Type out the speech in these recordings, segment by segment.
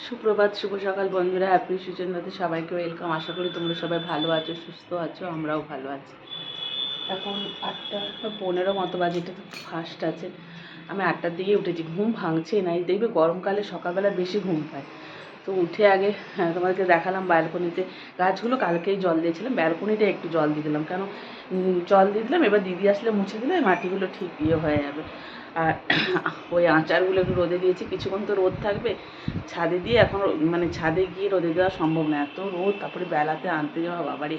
সুপ্রভাত, শুভ সকাল বন্ধুরা। হ্যাপি সুচেন্দ্রতে সবাইকে ওয়েলকাম। আশা করি তোমরা সবাই ভালো আছো, সুস্থ আছো, আমরাও ভালো আছি। এখন 8টা 15 মতো বাজে, এটা তো ফার্স্ট আছে। আমি 8টার দিকে উঠেছি, ঘুম ভাঙছে না। এই দেখবে গরমকালে সকালবেলা বেশি ঘুম পায়। তো উঠে আগে তোমাদেরকে দেখালাম ব্যালকনিতে গাছগুলো কালকেই জল দিয়েছিলাম, ব্যালকনিতে একটু জল দিয়ে দিলাম। কেন জল দিয়ে দিলাম, এবার দিদি আসলে মুছে দিলে মাটিগুলো ঠিক হয়ে যাবে। আর ওই আচারগুলো একটু রোদে দিয়েছি, কিছুক্ষণ তো রোদ থাকবে। ছাদে দিয়ে এখন মানে ছাদে গিয়ে রোদে দেওয়া সম্ভব না, এত রোদ। তারপরে বেলাতে আনতে যাওয়া, বাবারে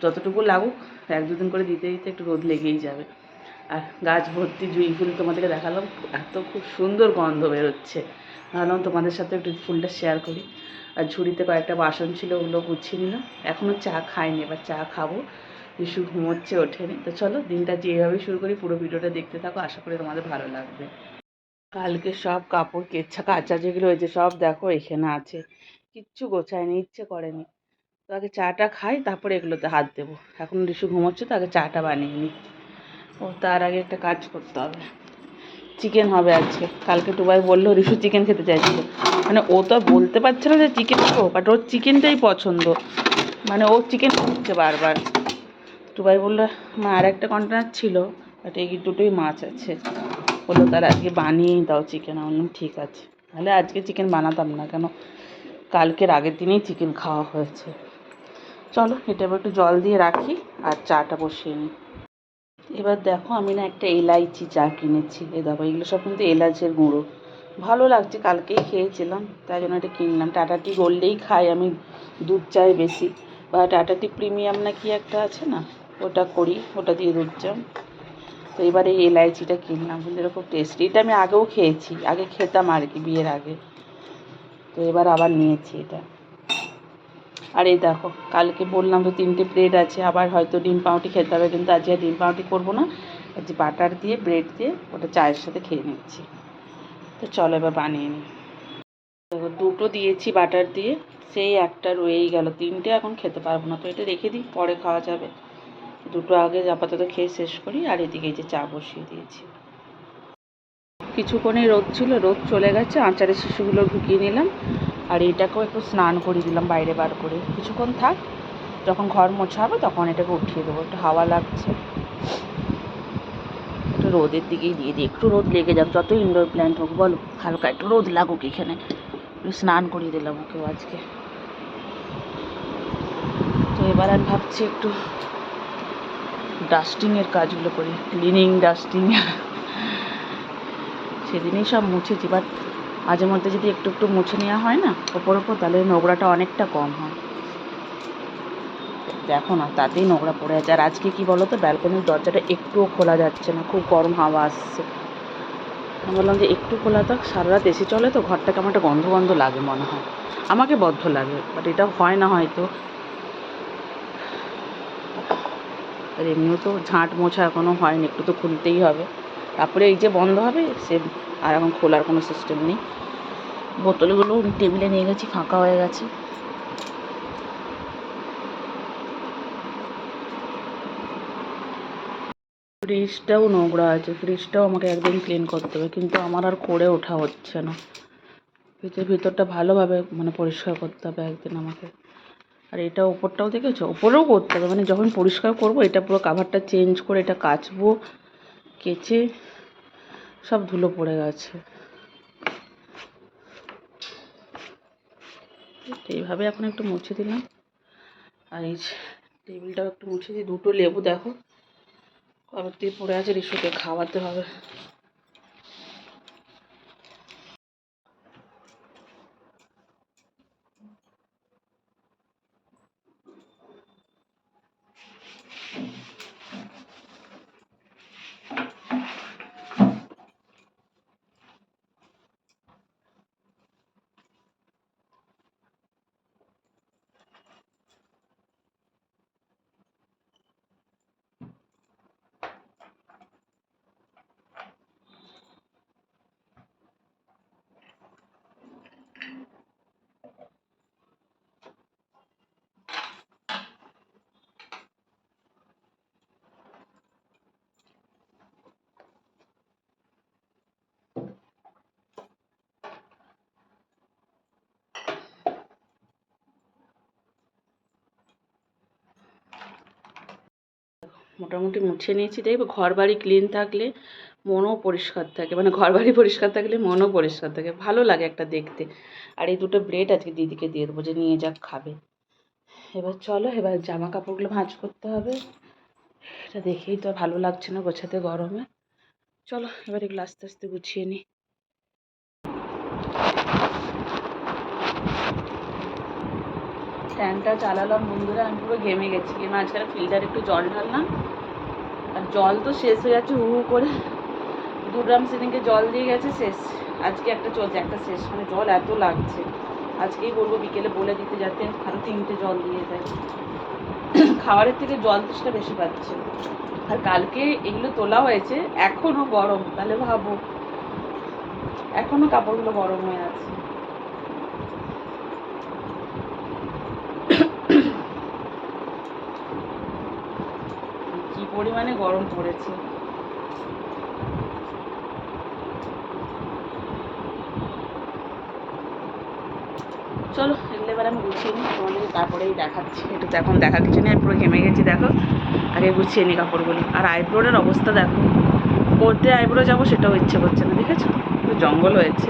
যতটুকু লাগুক 1-2 দিন করে দিতে দিতে একটু রোদ লেগেই যাবে। আর গাছ ভর্তি জুঁই ফুল তোমাদেরকে দেখালাম, এত খুব সুন্দর গন্ধ বেরোচ্ছে। ভাবলাম তোমাদের সাথে একটু ফুলটা শেয়ার করি। আর ঝুড়িতে কয়েকটা বাসন ছিল, ওগুলো গুছিয়ে নিলাম। এখনও চা খাইনি, এবার চা খাবো। বিশু ঘুমোচ্ছে, ওঠেনি। তো চলো দিনটা যেভাবে শুরু করি, পুরো ভিডিওটা দেখতে থাকো, আশা করি তোমাদের ভালো লাগবে। কালকে সব কাপড় কাচা যেগুলো হয়েছে সব দেখো এখানে আছে, কিচ্ছু গোছায়নি, ইচ্ছে করেনি। তো আগে চাটা খাই, তারপরে এগুলোতে হাত দেবো। এখন রিশু ঘুমোচ্ছে, তো আগে চাটা বানিয়ে নিই। ও তার আগে একটা কাজ করতে হবে। চিকেন হবে আজকে। কালকে টুবাই বললো রিশু চিকেন খেতে চাইছিল, মানে ও তো আর বলতে পারছে না যে চিকেন খাবো, বাট ওর চিকেনটাই পছন্দ, মানে ও চিকেন খাচ্ছে বারবার। টুবাই বললো মা আর একটা কন্টেনার ছিল, বাট এই দুটোই মাছ আছে, বললো তার আজকে বানিয়েই দাও চিকেন। আমি বললাম ঠিক আছে। তাহলে আজকে চিকেন বানাতাম না, কেন কালকের আগের দিনেই চিকেন খাওয়া হয়েছে। চলো এটা এবার একটু জল দিয়ে রাখি আর চাটা বসিয়ে নিই। এবার দেখো আমি না একটা এলাইচি চা কিনেছি। এ দেখো এগুলো সব কিন্তু এলাচের গুঁড়ো, ভালো লাগছে, কালকেই খেয়েছিলাম, তাই জন্য এটা কিনলাম। টাটা টি করলেই খাই আমি দুধ চাই বেশি, বা টাটা টি প্রিমিয়াম না কি একটা আছে না, ওটা করি, ওটা দিয়ে দুধ চা। তো এবার এই এলাইচিটা কিনলাম, কিন্তু এরকম টেস্টি। এটা আমি আগেও খেয়েছি, আগে খেতাম আর কি, বিয়ের আগে। তো এবার আবার নিয়েছি এটা। আর এই দেখো কালকে বললাম তো 3টে ব্রেড আছে, আবার হয়তো ডিম পাউরুটি খেতে হবে, কিন্তু আজকে আর ডিম পাউরুটি করবো না। আজকে বাটার দিয়ে ব্রেড দিয়ে ওটা চায়ের সাথে খেয়ে নিচ্ছি। তো চলো এবার বানিয়ে নিই। দেখো 2টো দিয়েছি বাটার দিয়ে, সেই একটা রয়েই গেল, 3টে এখন খেতে পারবো না, তো এটা রেখে দিই, পরে খাওয়া যাবে। 2টো আগে আপাতত খেয়ে শেষ করি। আর এদিকে এই যে চা বসিয়ে দিয়েছি। কিছুক্ষণই রোদ ছিল, রোদ চলে গেছে, আচারের শিশুগুলো ঢুকিয়ে নিলাম। আর এটাকেও একটু স্নান করিয়ে দিলাম বাইরে বার করে, কিছুক্ষণ থাক, যখন ঘর মোছা হবে তখন এটাকে উঠিয়ে দেবো। একটু হাওয়া লাগছে, একটু রোদের দিকেই দিয়ে দিই, একটু রোদ লেগে যাক, যত ইনডোর প্ল্যান্ট হোক বলো, হালকা একটু রোদ লাগুক এখানে। একটু স্নান করিয়ে দিলাম ওকেও আজকে। তো এবার আমি ভাবছি একটু ডাস্টিংয়ের কাজগুলো করি, ক্লিনিং ডাস্টিং। সেদিনই সব মুছেছি, বাট মাঝে মধ্যে যদি একটু একটু মুছে নেওয়া হয় না ওপর ওপর, তাহলে নোংরাটা অনেকটা কম হয়। দেখো না তাতেই নোংরা পড়ে আছে। আর আজকে কী বলো তো, ব্যালকনির দরজাটা একটুও খোলা যাচ্ছে না, খুব গরম হাওয়া আসছে। আমি বললাম যে একটু খোলা থাক, সারা রাত এসি চলে তো, ঘরটা কেমন একটা গন্ধ গন্ধ লাগে মনে হয়, আমাকে বদ্ধ লাগে, বাট এটা হয় না হয়তো। আর এমনিও তো ঝাঁট মোছা এখনও হয়নি, একটু তো খুলতেই হবে, তারপরে এই যে বন্ধ হবে সে। আর এখন খোলার কোনো সিস্টেম নেই। বোতলগুলো টেবিলে নিয়ে গেছি, ফাঁকা হয়ে গেছে। ফ্রিজটাও নোংরা আছে, ফ্রিজটাও আমাকে একদিন ক্লিন করতে হবে, কিন্তু আমার আর করে ওঠা হচ্ছে না। ভিতরটা ভালোভাবে মানে পরিষ্কার করতে হবে একদিন আমাকে। আর এটা ওপরটাও দেখেছো, ওপরেও করতে হবে, মানে যখন পরিষ্কার করব এটা পুরো কাভারটা চেঞ্জ করে এটা কাচবো, কেচে সব ধুলো পড়ে গেছে। এইভাবে এখন একটু মুছে দিলাম। আর এই টেবিলটাও একটু মুছে দিই। 2টো লেবু দেখো কবে দিয়ে পড়ে আছে, রিশুকে খাওয়াতে হবে। মোটামুটি মুছে নিয়েছি। দেখবে ঘর বাড়ি ক্লিন থাকলে মনও পরিষ্কার থাকে, মানে ঘর বাড়ি পরিষ্কার থাকলে মনও পরিষ্কার থাকে, ভালো লাগে একটা দেখতে। আর এই দুটো ব্রেড আজকে দিদিকে দিয়ে দেবো যে নিয়ে যাক খাবে। এবার চলো, এবার জামা কাপড়গুলো ভাঁজ করতে হবে। এটা দেখেই তো ভালো লাগছে না গোছাতে গরমে। চলো এবার এগুলো আস্তে আস্তে গুছিয়ে নিই। ফ্যানটা চালালাম বন্ধুরা, আমি পুরো ঘেমে গেছি। মাঝখানে ফিল্টারে একটু জল ঢাললাম, আর জল তো শেষ হয়ে যাচ্ছে হু হু করে। 2 ড্রাম সেদিনকে জল দিয়ে গেছে, শেষ। আজকে একটা চলছে, একটা শেষ। মানে জল এত লাগছে, আজকেই বলবো বিকেলে বলে দিতে যাতে আরও 3টে জল দিয়ে দেয়। খাবারের থেকে জল তেষ্টা বেশি পাচ্ছে। আর কালকে এগুলো তোলা হয়েছে, এখনও গরম, তাহলে ভাবো এখনও কাপড়গুলো গরম হয়ে আছে। কি পরিমাণে গরম পড়েছে। চলো এগুলো এবার আমি গুছিয়ে নিই, তোমাদেরকে তারপরেই দেখাচ্ছি। একটু তো এখন দেখা কিছু নেই, পুরো ঘেমে গেছি দেখো। আগে গুছিয়ে নিই কাপড়গুলো। আর আইব্রোর অবস্থা দেখো, করতে আইব্রো যাবো সেটাও ইচ্ছে করছে না, দেখেছো তো জঙ্গল হয়েছে।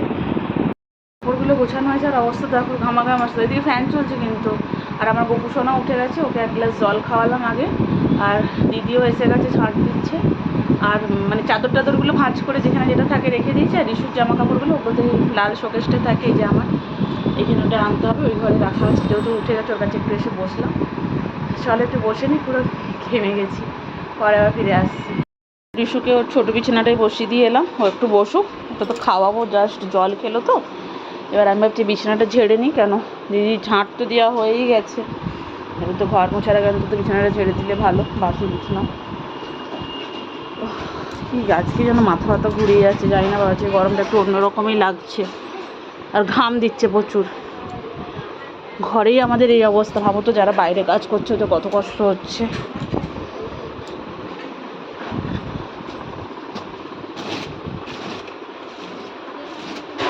কাপড়গুলো গোছানো হয়েছে আর অবস্থা দেখো, ঘামাঘাম আসছে। এদিকে ফ্যান চলছে কিন্তু। আর আমার গপু সোনা উঠে গেছে, ওকে 1 গ্লাস জল খাওয়ালাম আগে। আর দিদিও এসে গেছে, ছাড় দিচ্ছে। আর মানে চাদর টাদরগুলো ভাঁজ করে যেখানে যেটা থাকে রেখে দিয়েছে। আর রিসুর জামা কাপড়গুলো ওপরে লাল শোকেসটা থাকে, এই যে আমার এখানে ওটা আনতে হবে, ওই ঘরে রাখা আছে। যেহেতু উঠে গেছে ওর কাছে একটু এসে বসলাম। চলো একটু বসে নিই, পুরো ঘেমে গেছি। পরে আবার ফিরে আসছি। রিসুকে ওর ছোটো বিছানাটায় বসিয়ে দিয়ে এলাম, ও একটু বসুক। ওটা তো খাওয়াবো, জাস্ট জল খেলো তো। এবার আমি ভাবছি বিছানাটা ঝেড়ে নিই, কেন দিদি ঝাঁট তো দেওয়া হয়েই গেছে। এবার তো ঘর মোছার আগে তো বিছানাটা ঝেড়ে দিলে ভালো, বাসি বিছানা। কি আজকে যেন মাথা ব্যথা ঘুরিয়ে যাচ্ছে, জানি না বাবা, আজকে গরমটা একটু অন্যরকমই লাগছে। আর ঘাম দিচ্ছে প্রচুর। ঘরেই আমাদের এই অবস্থা, ভাবো তো যারা বাইরে কাজ করছে তো কত কষ্ট হচ্ছে।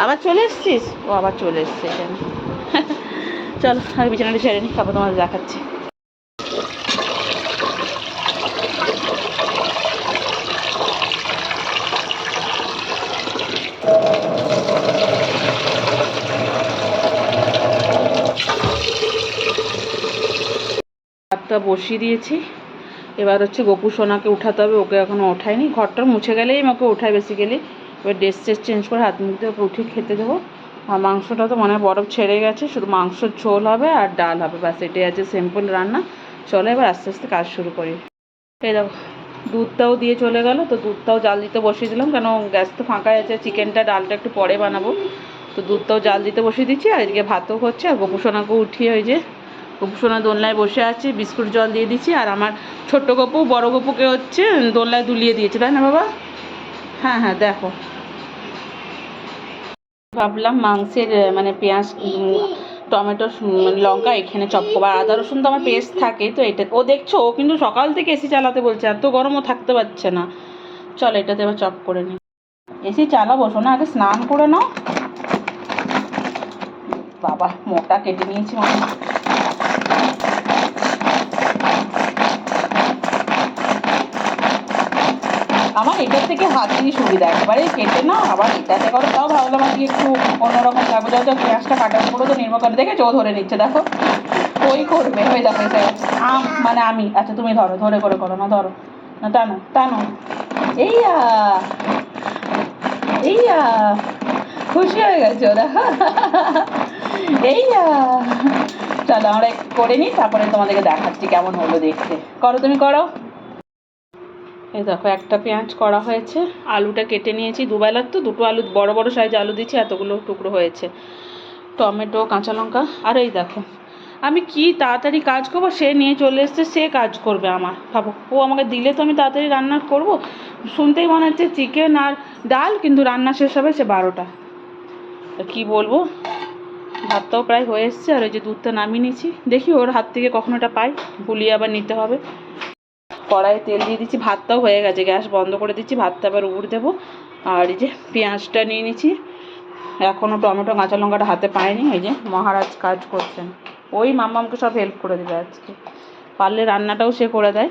আবার চলে এসছিস? ও আবার চলে এসছে এখানে। চলো আমি বিছানাটা ছেড়ে নিই, তারপর তোমাদের দেখাচ্ছি। ভাতটা বসিয়ে দিয়েছি। এবার হচ্ছে গপু সোনাকে উঠাতে হবে, ওকে এখনও ওঠায়নি। ঘরটা মুছে গেলেই আমাকে ওঠায় বেসিক্যালি। এবার ড্রেস ট্রেস চেঞ্জ করে হাত মুখ দিয়ে ওকে উঠিয়ে খেতে দেবো। আর মাংসটা তো মনে হয় বরফ ছেড়ে গেছে, শুধু মাংসর ঝোল হবে আর ডাল হবে, ব্যাস এটাই আছে, সিম্পল রান্না। চলো এবার আস্তে আস্তে কাজ শুরু করি। এই দেখো দুধটাও দিয়ে চলে গেল, তো দুধটাও জাল দিতে বসিয়ে দিলাম, কেন গ্যাস তো ফাঁকাই আছে। চিকেনটা ডালটা একটু পরে বানাবো, তো দুধটাও জাল দিতে বসিয়ে দিচ্ছি। আর এদিকে ভাতও হচ্ছে। আর গপু সোনাকেও উঠিয়ে ওই যে গপু সোনা দোলনায় বসে আছে, বিস্কুট জল দিয়ে দিচ্ছি। আর আমার ছোট্ট গপু বড় গপুকে হচ্ছে দোলনায় দুলিয়ে দিয়েছে, তাই না বাবা? হ্যাঁ হ্যাঁ দেখো, ভাবলাম মাংসের মানে পেঁয়াজ টমেটো লঙ্কা এখানে চপ করবো। আর আদা রসুন তো আমার পেস্ট থাকে, তো এটা ও দেখছো, ও কিন্তু সকাল থেকে এসি চালাতে বলছে, এত গরমও থাকতে পারছে না। চলো এটাতে এবার চপ করে নিই। এসি চালাবো শোনা, আগে স্নান করে নাও। বাবা মোটা কেটে নিয়েছি মানে। আমার এটার থেকে হাত দিয়ে সুবিধা, একবারে কেটে না আবার এটাতে করো, তাও ভাবলাম আর কি একটু অন্যরকম লাগবে। যত পেঁয়াজটা কাটার পুরো তো নির্ভর করে, দেখেছো ও ধরে নিচ্ছে দেখো, ওই করবে। হয়ে দেখো এসে গেছে মানে আমি। আচ্ছা তুমি ধরো, ধরে করে করো না, ধরো না, টানো টানো। এইয়া এইয়া খুশি হয়ে গেছো দেখো। এইয়া চলো আমরা একটু করে নিই, তারপরে তোমাদেরকে দেখাচ্ছি কেমন হলো দেখতে। করো তুমি করো। এই দেখো একটা পেঁয়াজ করা হয়েছে, আলুটা কেটে নিয়েছি। দুবেলার তো দুটো আলু, বড় বড় সাইজ আলু দিচ্ছি, এতগুলো টুকরো হয়েছে। টমেটো কাঁচা লঙ্কা। আর এই দেখো আমি কি তাড়াতাড়ি কাজ করবো, সে নিয়ে চলে এসছে, সে কাজ করবে আমার। ভাবো ও আমাকে দিলে তো আমি তাড়াতাড়ি রান্না করব। শুনতেই মনে হচ্ছে চিকেন আর ডাল, কিন্তু রান্না শেষ হবে সে 12টা। কি বলবো, ভাতটাও প্রায় হয়ে এসছে। আর ওই যে দুধটা নামিয়ে নিয়েছি, দেখি ওর হাত থেকে কখনো এটা পাই, গুলিয়ে আবার নিতে হবে। কড়াইয়ে তেল দিয়ে দিচ্ছি, ভাতটাও হয়ে গেছে, গ্যাস বন্ধ করে দিচ্ছি, ভাতটা আবার উড় দেবো। আর এই যে পেঁয়াজটা নিয়ে নিচ্ছি, এখনও টমেটো কাঁচা লঙ্কাটা হাতে পায়নি। ওই যে মহারাজ কাজ করছেন, ওই মাম্মামকে সব হেল্প করে দেবে আজকে, পারলে রান্নাটাও সে করে দেয়।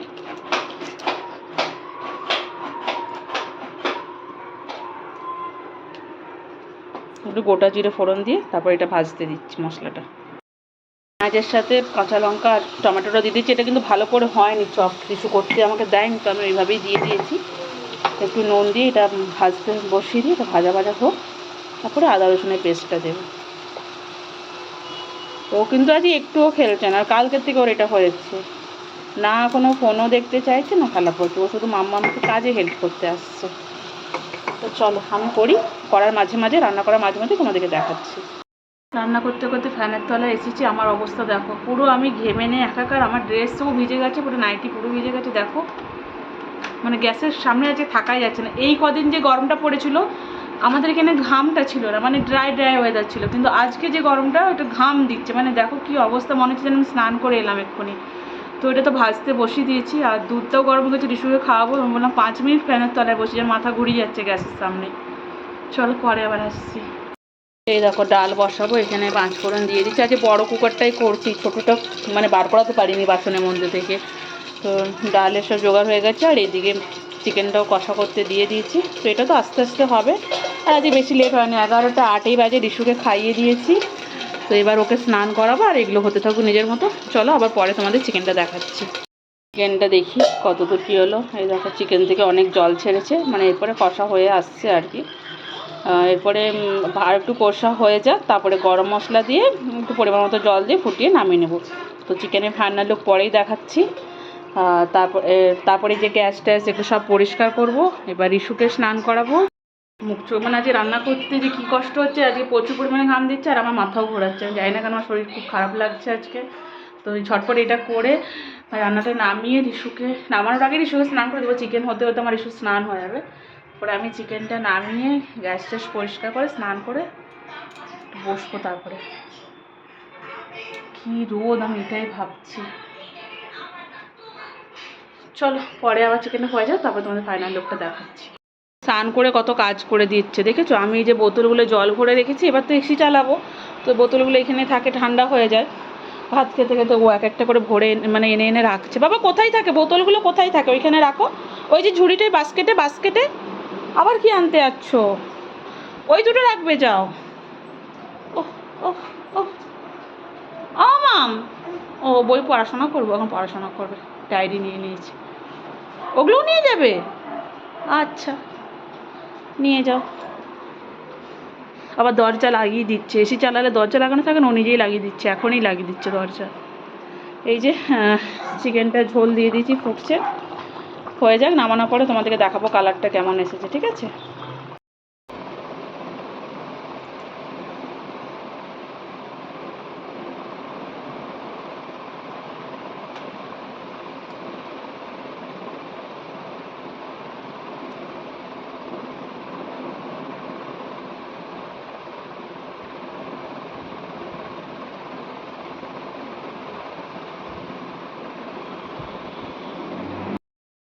একটু গোটা জিরে ফোড়ন দিয়ে তারপর এটা ভাজতে দিচ্ছি মশলাটা। পেঁয়াজের সাথে কাঁচা লঙ্কা আর টমেটোটা দিয়ে দিচ্ছি। এটা কিন্তু ভালো করে হয়নি, চপ কিছু করতে আমাকে দেয়নি, তো আমি এইভাবেই দিয়ে দিয়েছি। একটু নুন দিয়ে এটা ভাজতে বসিয়ে দিয়ে এটা ভাজা ভাজা হোক, তারপরে আদা রসুনের পেস্টটা দেবো। ও কিন্তু আজ একটুও খেলছে না, আর কালকের থেকে ওর এটা হয়েছে না, কোনো ফোনও দেখতে চাইছে না খেলা করতে, ও শুধু মাম্মাকে কাজে হেল্প করতে আসছে। তো চলো আমি করি, করার মাঝে মাঝে রান্না করার মাঝে মাঝে তোমাদেরকে দেখাচ্ছি। রান্না করতে করতে ফ্যানের তলায় এসেছি, আমার অবস্থা দেখো, পুরো আমি ঘেমে নিয়ে একাকার, আমার ড্রেসও ভিজে গেছে, পুরো নাইটি পুরো ভিজে গেছে দেখো। মানে গ্যাসের সামনে আজকে থাকাই যাচ্ছে না। এই কদিন যে গরমটা পড়েছিল আমাদের এখানে ঘামটা ছিল না, মানে ড্রাই ওয়েদার ছিল, কিন্তু আজকে যে গরমটা ওটা ঘাম দিচ্ছে, মানে দেখো কি অবস্থা, মনে হচ্ছে যেন আমি স্নান করে এলাম এক্ষুনি। তো এটা তো ভাজতে বসিয়ে দিয়েছি, আর দুধটাও গরম হয়েছে, রিশুকে খাওয়াবো। আমি বললাম 5 মিনিট ফ্যানের তলায় বসে, যেন মাথা ঘুরিয়ে যাচ্ছে গ্যাসের সামনে। চলো পরে আবার আসছি। এই দেখো ডাল বসাবো, এখানে 5 ফোড়ন দিয়ে দিচ্ছি। আজকে বড় কুকারটাই করছি, ছোটোটা মানে বার করাতে পারিনি বাসনের মধ্যে থেকে। তো ডালের সব জোগাড় হয়ে গেছে, আর এদিকে চিকেনটাও কষা করতে দিয়ে দিয়েছি। তো এটা তো আস্তে আস্তে হবে, আর আজকে বেশি লেট হয়নি, 11টা 8 বাজে। রিশুকে খাইয়ে দিয়েছি, তো এবার ওকে স্নান করাবো, আর এগুলো হতে থাকুক নিজের মতো। চলো আবার পরে তোমাদের চিকেনটা দেখাচ্ছি। চিকেনটা দেখি কতদূর কী হলো। এই দেখো চিকেন থেকে অনেক জল ছেড়েছে, মানে এরপরে কষা হয়ে আসছে আর কি। এরপরে আর একটু কষা হয়ে যাক, তারপরে গরম মশলা দিয়ে একটু পরিমাণ মতো জল দিয়ে ফুটিয়ে নামিয়ে নেব। তো চিকেনের ফাইনাল লুক পরেই দেখাচ্ছি। তারপরে যে গ্যাস ট্যাস এগুলো সব পরিষ্কার করব। এবার রিশুকে স্নান করাবো। মুখ চোখ মানে আজকে রান্না করতে যে কী কষ্ট হচ্ছে, আজকে প্রচুর পরিমাণে ঘাম দিচ্ছে, আর আমার মাথাও ঘোরাচ্ছে। আমি জানি না কেন আমার শরীর খুব খারাপ লাগছে আজকে। তো ঝটপট এটা করে রান্নাটা নামিয়ে রিশুকে নামানোর আগে রিশুকে স্নান করে দেবো। চিকেন হতে হতে আমার রিশু স্নান হয়ে যাবে। তারপরে আমি চিকেনটা নামিয়ে গ্যাস ট্যাস পরিষ্কার করে স্নান করে বসবো। তারপরে কী রোদ, আমি এটাই ভাবছি। চলো পরে আবার চিকেনটা হয়ে যাও, তারপর তোমাদের ফাইনাল লুকটা দেখাচ্ছি। স্নান করে কত কাজ করে দিচ্ছে দেখেছো। আমি যে বোতলগুলো জল ভরে রেখেছি, এবার তো এসি চালাবো, তো বোতলগুলো এখানে থাকে, ঠান্ডা হয়ে যায়। ভাত খেতে খেতে ও এক একটা করে ভরে মানে এনে এনে রাখছে। বাবা কোথায় থাকে বোতলগুলো, কোথায় থাকে? ওইখানে রাখো, ওই যে ঝুড়িটাই বাস্কেটে। আবার কি আনতে যাচ্ছ? ওই দুটো রাখবে, যাও। ওহ ওহ ওহ মাম, ও বই পড়াশোনা করবো, এখন পড়াশোনা করবে, ডায়েরি নিয়ে নিয়েছি। ওগুলোও নিয়ে যাবে? আচ্ছা নিয়ে যাও। আবার দরজা লাগিয়ে দিচ্ছে, এসি চালালে দরজা লাগানো থাকে না, ও নিজেই লাগিয়ে দিচ্ছে, এখনই লাগিয়ে দিচ্ছে দরজা। এই যে চিকেনটা ঝোল দিয়ে দিয়েছি, ফুটছে, হয়ে যাক, নামানোর পরে তোমাদেরকে দেখাবো কালারটা কেমন এসেছে, ঠিক আছে?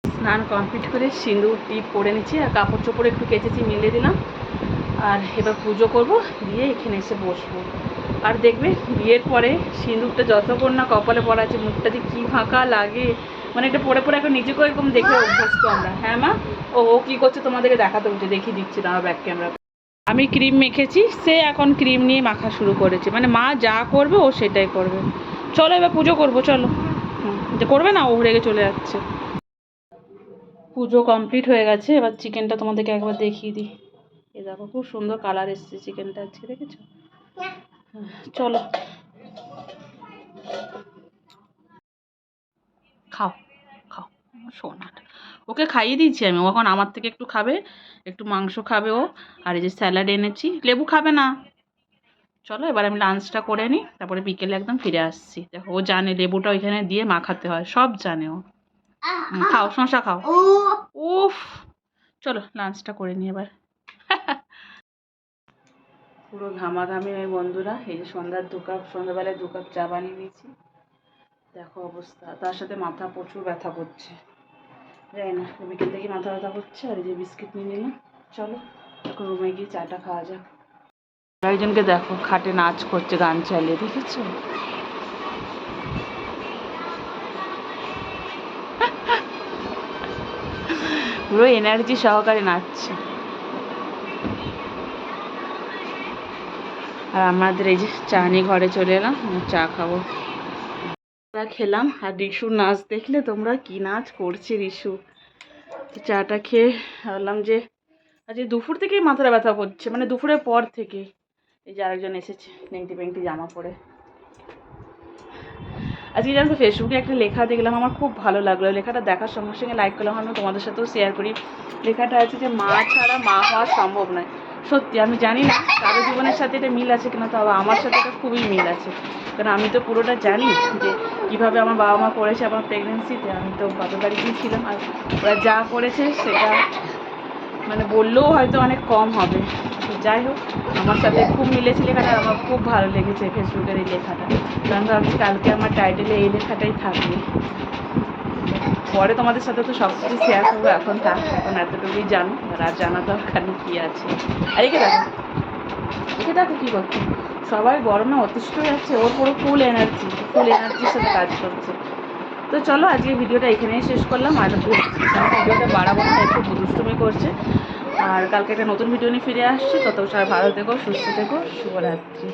স্নান কমপ্লিট করে সিঁদুর টিপ পরে নিচ্ছি, আর কাপড় চোপড় একটু কেচেছি, মিলে দিলাম। আর এবার পুজো করব, দিয়ে এখানে এসে বসবো। আর দেখবে বিয়ের পরে সিঁদুরটা যতক্ষণ না কপালে পড়া আছে, মুখটা যে কী ফাঁকা লাগে, মানে এটা পরে পরে এখন নিজেকেও এরকম দেখে অভ্যস্ত আমরা। হ্যাঁ মা, ও কী করছে তোমাদেরকে দেখাতে হচ্ছে, দেখিয়ে দিচ্ছি দাঁড়া ব্যাক ক্যামেরা। আমি ক্রিম মেখেছি, সে এখন ক্রিম নিয়ে মাখা শুরু করেছে, মানে মা যা করবে ও সেটাই করবে। চলো এবার পুজো করবো, চলো। যে করবে না, ও রেগে চলে যাচ্ছে। পুজো কমপ্লিট হয়ে গেছে, এবার চিকেনটা তোমাদেরকে একবার দেখিয়ে দিই। এই দেখো খুব সুন্দর কালার এসছে চিকেনটা আজকে, দেখেছো? চলো খাও খাও সোনাটা, ওকে খাইয়ে দিয়েছি আমি, ও এখন আমার থেকে একটু খাবে, একটু মাংস খাবে ও। আর এই যে স্যালাড এনেছি, লেবু খাবে না। চলো এবার আমি লাঞ্চটা করে নিই, তারপরে বিকেলে একদম ফিরে আসছি। দেখো ও জানে লেবুটা ওইখানে দিয়ে মাখাতে হয়, সব জানে ও। খাও শশা খাও। উফ, চলো লাঞ্চটা করে নিই এবার। পুরো ঘামাঘামি হয়ে বন্ধুরা, এই যে সন্ধ্যাবেলায় 2 কাপ চা বানিয়ে নিয়েছি, দেখো অবস্থা। তার সাথে মাথা প্রচুর ব্যথা করছে, জানি না বিকেল থেকে মাথা ব্যথা করছে। আর এই যে বিস্কিট নিয়ে নিলাম। চলো এখন রুমে গিয়ে চাটা খাওয়া যাক। একজনকে দেখো খাটে নাচ করছে গান চালিয়ে, দেখেছো? পুরো এনার্জি সহকারে নাচছে। আর আমাদের এই যে চা নিয়ে ঘরে চলে এলাম, চা খাবো। চা খেলাম আর রিশুর নাচ দেখলে তোমরা, কি নাচ করছে রিশু। তো চাটা খেয়ে ভাবলাম যে আজকে দুপুর থেকেই মাথাটা ব্যথা করছে, মানে দুপুরের পর থেকে। এই যে আরেকজন এসেছে নেংটি পেংটি জামা পরে। আজকে জানো তো ফেসবুকে একটা লেখা দেখলাম, আমার খুব ভালো লাগলো। লেখাটা দেখার সঙ্গে সঙ্গে লাইক করলাম, আমি তোমাদের সাথেও শেয়ার করি। লেখাটা আছে যে মা ছাড়া মা হওয়া সম্ভব নয়। সত্যি আমি জানি না কারো জীবনের সাথে এটা মিল আছে কিনা, তবে আমার সাথে এটা খুবই মিল আছে। কারণ আমি তো পুরোটা জানি যে কীভাবে আমার বাবা মা করেছে আমার প্রেগনেন্সিতে। আমি তো বাবার বাড়িতেই ছিলাম, আর ওরা যা করেছে সেটা মানে বললেও হয়তো অনেক কম হবে। তো যাই হোক, আমার সাথে খুব মিলেছে লেখাটা, আমার খুব ভালো লেগেছে ফেসবুকের এই লেখাটা। কারণ ভাবছি কালকে আমার টাইটেলে এই লেখাটাই থাকবে। পরে তোমাদের সাথে তো সব কিছু শেয়ার করবো, এখন থাক, এখন এতটুকুই জানো। আর জানা দরকার নেই কী আছে। আর একে দেখো কী করছে, সবাই গরমে অতিষ্ঠ হয়ে যাচ্ছে, ওর পুরো ফুল এনার্জির সাথে কাজ করছে। তো চলো আজকে ভিডিওটা এখানেই শেষ করলাম। আর ভিডিওটা বাড়াবো না, একটু দুষ্টুমি করছে। আর কালকে একটা নতুন ভিডিও নিয়ে ফিরে আসছি। তত সবাই ভালো থেকো, সুস্থ থেকো, শুভরাত্রি।